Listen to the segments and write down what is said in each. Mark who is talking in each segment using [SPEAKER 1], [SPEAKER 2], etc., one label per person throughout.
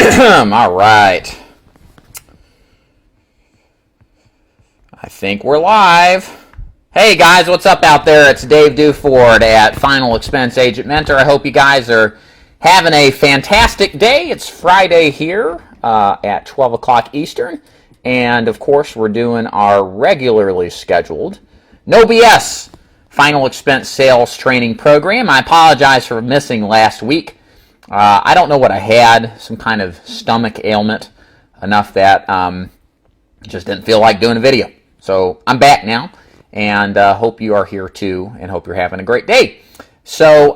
[SPEAKER 1] All right. I think we're live. Hey guys, what's up out there? It's Dave Duford at Final Expense Agent Mentor. I hope you guys are having a fantastic day. It's Friday here at 12 o'clock Eastern. And of course, we're doing our regularly scheduled No BS Final Expense Sales Training Program. I apologize for missing last week. I don't know what I had, some kind of stomach ailment, enough that just didn't feel like doing a video. So I'm back now, and hope you are here too, and hope you're having a great day. So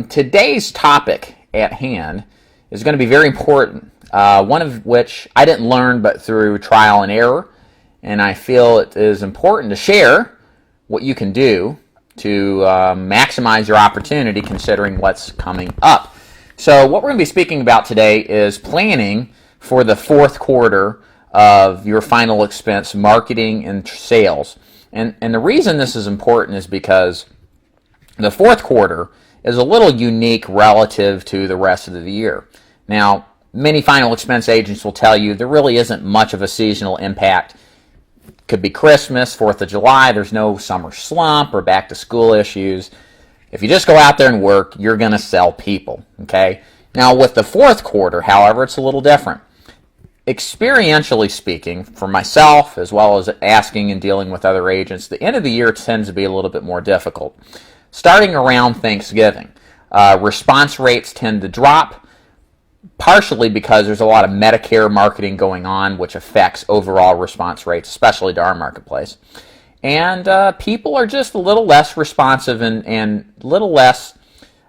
[SPEAKER 1] today's topic at hand is going to be very important, one of which I didn't learn but through trial and error, and I feel it is important to share what you can do to maximize your opportunity considering what's coming up. So what we're going to be speaking about today is planning for the fourth quarter of your final expense marketing and sales. And the reason this is important is because the fourth quarter is a little unique relative to the rest of the year. Now, many final expense agents will tell you there really isn't much of a seasonal impact. Could be Christmas, 4th of July, there's no summer slump or back to school issues. If you just go out there and work, you're going to sell people, okay? Now, with the fourth quarter, however, it's a little different. Experientially speaking, for myself, as well as asking and dealing with other agents, the end of the year tends to be a little bit more difficult. Starting around Thanksgiving, response rates tend to drop, partially because there's a lot of Medicare marketing going on, which affects overall response rates, especially to our marketplace. And people are just a little less responsive and a little less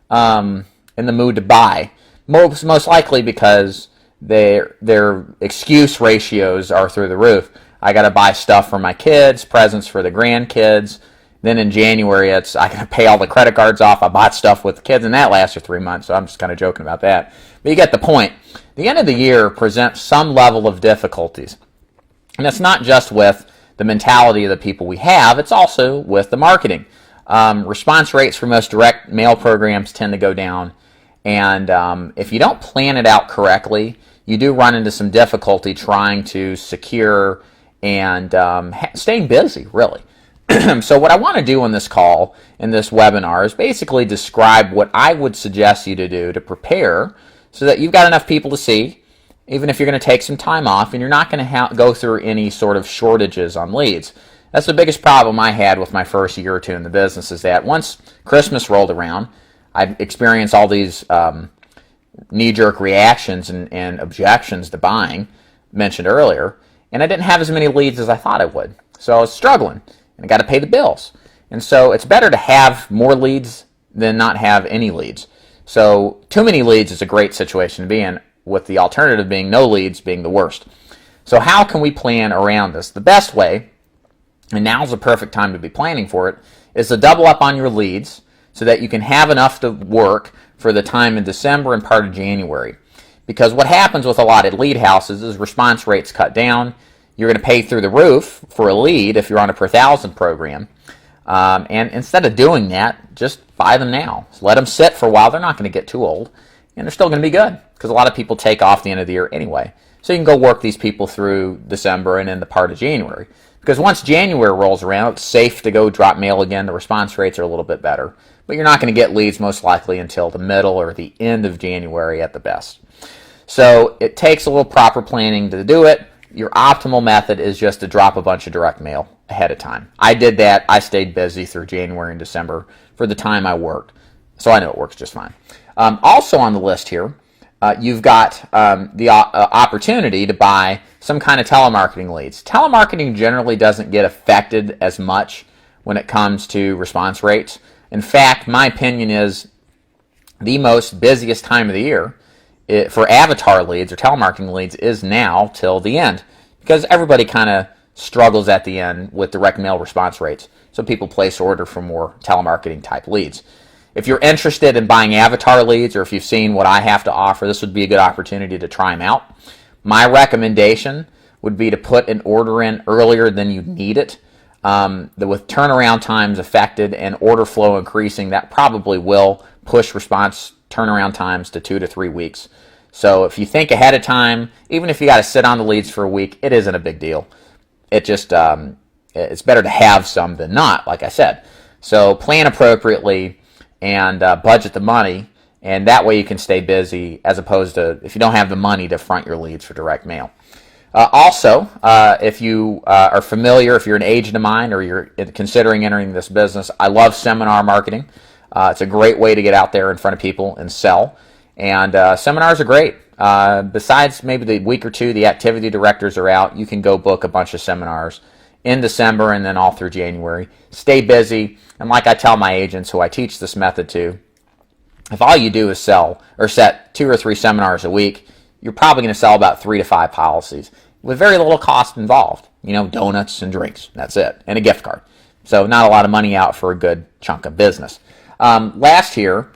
[SPEAKER 1] in the mood to buy. Most likely because their excuse ratios are through the roof. I got to buy stuff for my kids, presents for the grandkids. Then in January, I got to pay all the credit cards off. I bought stuff with the kids, and that lasted 3 months, so I'm just kind of joking about that. But you get the point. The end of the year presents some level of difficulties. And it's not just with the mentality of the people we have, it's also with the marketing. Response rates for most direct mail programs tend to go down, and if you don't plan it out correctly, you do run into some difficulty trying to secure and staying busy, really. So what I want to do on this call, in this webinar, is basically describe what I would suggest you to do to prepare so that you've got enough people to see, even if you're going to take some time off, and you're not going to go through any sort of shortages on leads. That's the biggest problem I had with my first year or two in the business, is that once Christmas rolled around, I experienced all these knee-jerk reactions and objections to buying, mentioned earlier, and I didn't have as many leads as I thought I would. So I was struggling, and I got to pay the bills. And so it's better to have more leads than not have any leads. So too many leads is a great situation to be in, with the alternative being no leads being the worst. So how can we plan around this? The best way, and now's the perfect time to be planning for it, is to double up on your leads so that you can have enough to work for the time in December and part of January. Because what happens with a lot of lead houses is response rates cut down. You're going to pay through the roof for a lead if you're on a per thousand program. And instead of doing that, just buy them now. So let them sit for a while. They're not going to get too old, and they're still going to be good because a lot of people take off the end of the year anyway. So you can go work these people through December and in the part of January. Because once January rolls around, it's safe to go drop mail again. The response rates are a little bit better. But you're not going to get leads most likely until the middle or the end of January at the best. So it takes a little proper planning to do it. Your optimal method is just to drop a bunch of direct mail ahead of time. I did that. I stayed busy through January and December for the time I worked. So I know it works just fine. Also on the list here, you've got the opportunity to buy some kind of telemarketing leads. Telemarketing generally doesn't get affected as much when it comes to response rates. In fact, my opinion is the most busiest time of the year for avatar leads or telemarketing leads is now till the end, because everybody kind of struggles at the end with direct mail response rates. So people place order for more telemarketing type leads. If you're interested in buying avatar leads, or if you've seen what I have to offer, this would be a good opportunity to try them out. My recommendation would be to put an order in earlier than you need it. With turnaround times affected and order flow increasing, that probably will push response turnaround times to 2 to 3 weeks. So if you think ahead of time, even if you got to sit on the leads for a week, it isn't a big deal. It just it's better to have some than not, like I said. So plan appropriately and budget the money, and that way you can stay busy, as opposed to if you don't have the money to front your leads for direct mail. Also, if you are familiar, if you're an agent of mine or you're considering entering this business, I love seminar marketing. It's a great way to get out there in front of people and sell. And seminars are great. Besides maybe the week or two the activity directors are out, you can go book a bunch of seminars in December and then all through January. Stay busy. And like I tell my agents who I teach this method to, if all you do is sell or set 2 or 3 seminars a week, you're probably going to sell about 3 to 5 policies with very little cost involved. You know, donuts and drinks. That's it. And a gift card. So not a lot of money out for a good chunk of business. Last here,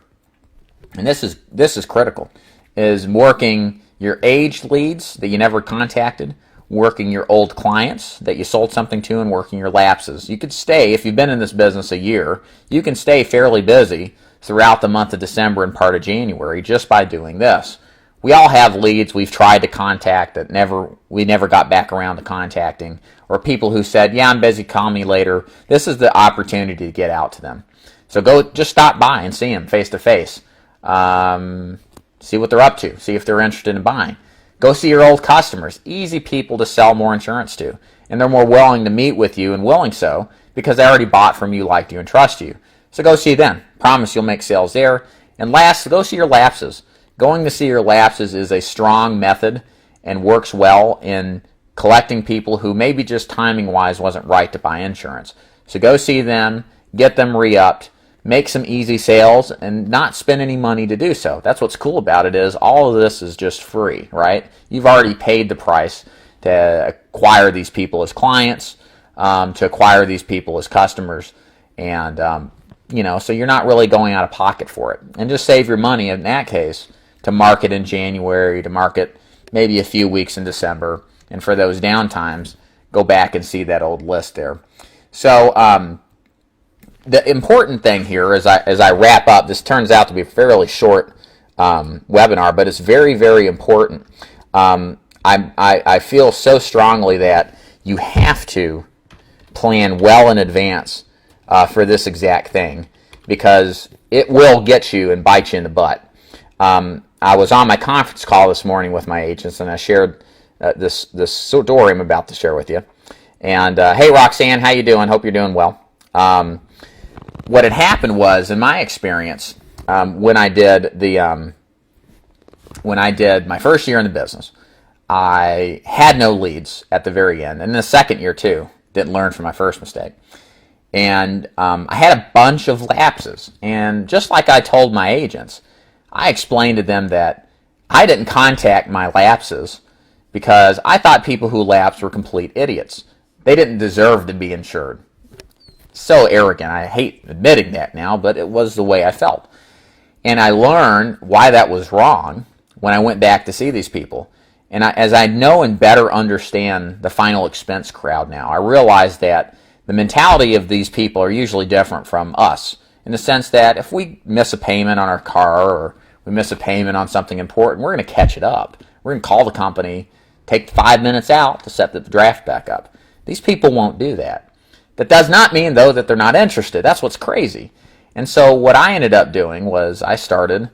[SPEAKER 1] and this is critical, is working your aged leads that you never contacted, working your old clients that you sold something to, and working your lapses. You could stay, if you've been in this business a year, you can stay fairly busy throughout the month of December and part of January just by doing this. We all have leads we've tried to contact that we never got back around to contacting, or people who said, yeah, I'm busy, call me later. This is the opportunity to get out to them. So go just stop by and see them face to face. See what they're up to. See if they're interested in buying. Go see your old customers. Easy people to sell more insurance to. And they're more willing to meet with you, and willing so, because they already bought from you, liked you, and trust you. So go see them. Promise you'll make sales there. And last, go see your lapses. Going to see your lapses is a strong method and works well in collecting people who maybe just timing-wise wasn't right to buy insurance. So go see them, get them re-upped, make some easy sales, and not spend any money to do so. That's what's cool about it, is all of this is just free, right? You've already paid the price to acquire these people as clients, to acquire these people as customers, and so you're not really going out of pocket for it. And just save your money in that case to market in January, to market maybe a few weeks in December, and for those downtimes, go back and see that old list there. So the important thing here, as I wrap up, this turns out to be a fairly short webinar, but it's very, very important. I feel so strongly that you have to plan well in advance for this exact thing, because it will get you and bite you in the butt. I was on my conference call this morning with my agents, and I shared this story I'm about to share with you. And hey, Roxanne, how you doing? Hope you're doing well. What had happened was, in my experience, when I did my first year in the business, I had no leads at the very end, and the second year too. Didn't learn from my first mistake. And I had a bunch of lapses. And just like I told my agents, I explained to them that I didn't contact my lapses because I thought people who lapsed were complete idiots. They didn't deserve to be insured. So arrogant. I hate admitting that now, but it was the way I felt. And I learned why that was wrong when I went back to see these people. And as I know and better understand the final expense crowd now, I realize that the mentality of these people are usually different from us, in the sense that if we miss a payment on our car, or we miss a payment on something important, we're going to catch it up. We're going to call the company, take 5 minutes out to set the draft back up. These people won't do that. That does not mean, though, that they're not interested. That's what's crazy. And so what I ended up doing was I started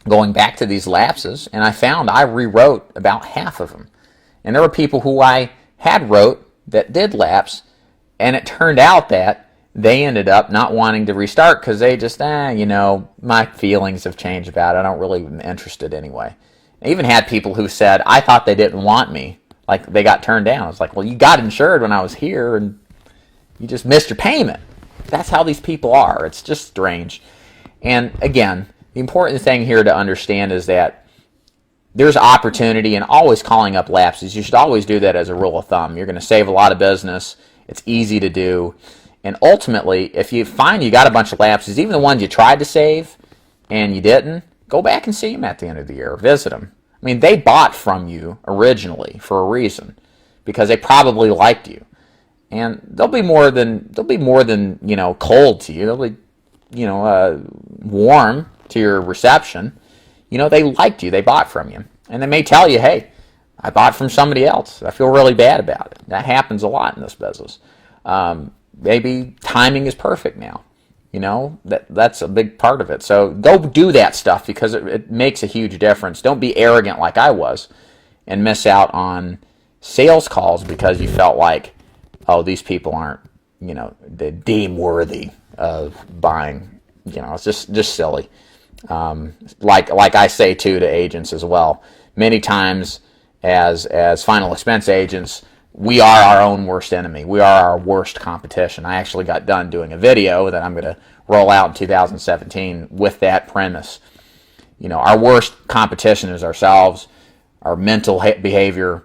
[SPEAKER 1] going back to these lapses, and I found I rewrote about half of them. And there were people who I had wrote that did lapse, and it turned out that they ended up not wanting to restart because they just, my feelings have changed about it. I don't really am interested anyway. I even had people who said, I thought they didn't want me. Like, they got turned down. I was like, well, you got insured when I was here, and you just missed your payment. That's how these people are. It's just strange. And again, the important thing here to understand is that there's opportunity in always calling up lapses. You should always do that as a rule of thumb. You're going to save a lot of business. It's easy to do. And ultimately, if you find you got a bunch of lapses, even the ones you tried to save and you didn't, go back and see them at the end of the year. Visit them. I mean, they bought from you originally for a reason, because they probably liked you. And they'll be more than cold to you. They'll be warm to your reception. they liked you, they bought from you. And they may tell you, hey, I bought from somebody else. I feel really bad about it. That happens a lot in this business. Maybe timing is perfect now. That's a big part of it. So go do that stuff because it makes a huge difference. Don't be arrogant like I was and miss out on sales calls because you felt like, oh, these people aren't, deemed worthy of buying. It's just silly. Like I say too to agents as well. Many times as final expense agents, we are our own worst enemy. We are our worst competition. I actually got done doing a video that I'm going to roll out in 2017 with that premise. Our worst competition is ourselves, our mental behavior,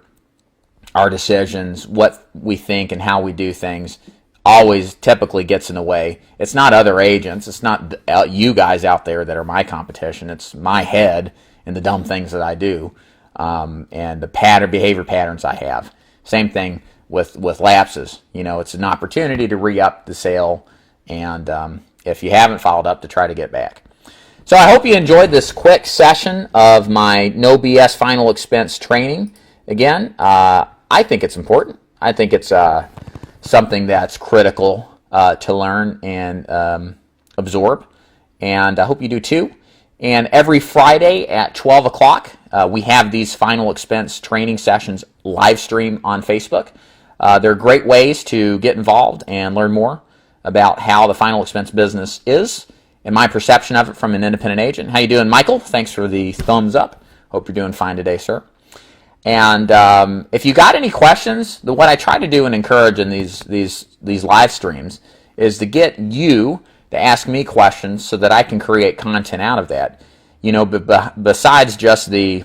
[SPEAKER 1] our decisions, what we think and how we do things always typically gets in the way. It's not other agents. It's not you guys out there that are my competition. It's my head and the dumb things that I do and the behavior patterns I have. Same thing with lapses. It's an opportunity to re-up the sale, and if you haven't followed up, to try to get back. So I hope you enjoyed this quick session of my No BS Final Expense training. Again, I think it's important. I think it's something that's critical to learn and absorb, and I hope you do too. And every Friday at 12 o'clock, we have these final expense training sessions live stream on Facebook. They're great ways to get involved and learn more about how the final expense business is and my perception of it from an independent agent. How you doing, Michael? Thanks for the thumbs up. Hope you're doing fine today, sir. And if you got any questions, what I try to do and encourage in these live streams is to get you to ask me questions so that I can create content out of that. But besides just the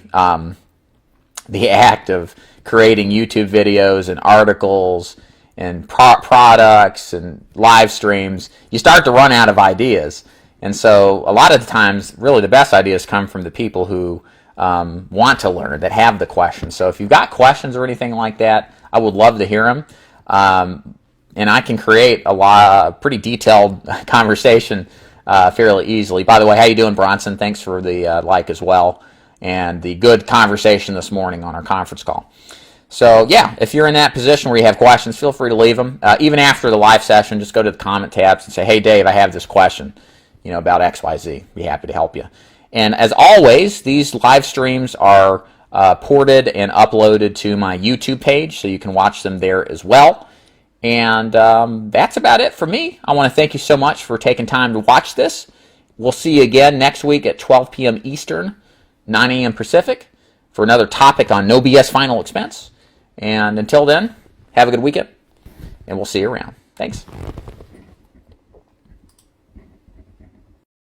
[SPEAKER 1] act of creating YouTube videos and articles and products and live streams, you start to run out of ideas. And so a lot of the times, really the best ideas come from the people who want to learn, that have the questions. So if you've got questions or anything like that, I would love to hear them. And I can create a pretty detailed conversation fairly easily. By the way, how you doing, Bronson? Thanks for the like as well, and the good conversation this morning on our conference call. So yeah, if you're in that position where you have questions, feel free to leave them. Even after the live session, just go to the comment tabs and say, hey, Dave, I have this question, about XYZ. Be happy to help you. And as always, these live streams are ported and uploaded to my YouTube page, so you can watch them there as well. And that's about it for me. I want to thank you so much for taking time to watch this. We'll see you again next week at 12 p.m. Eastern, 9 a.m. Pacific, for another topic on No BS Final Expense. And until then, have a good weekend, and we'll see you around. Thanks.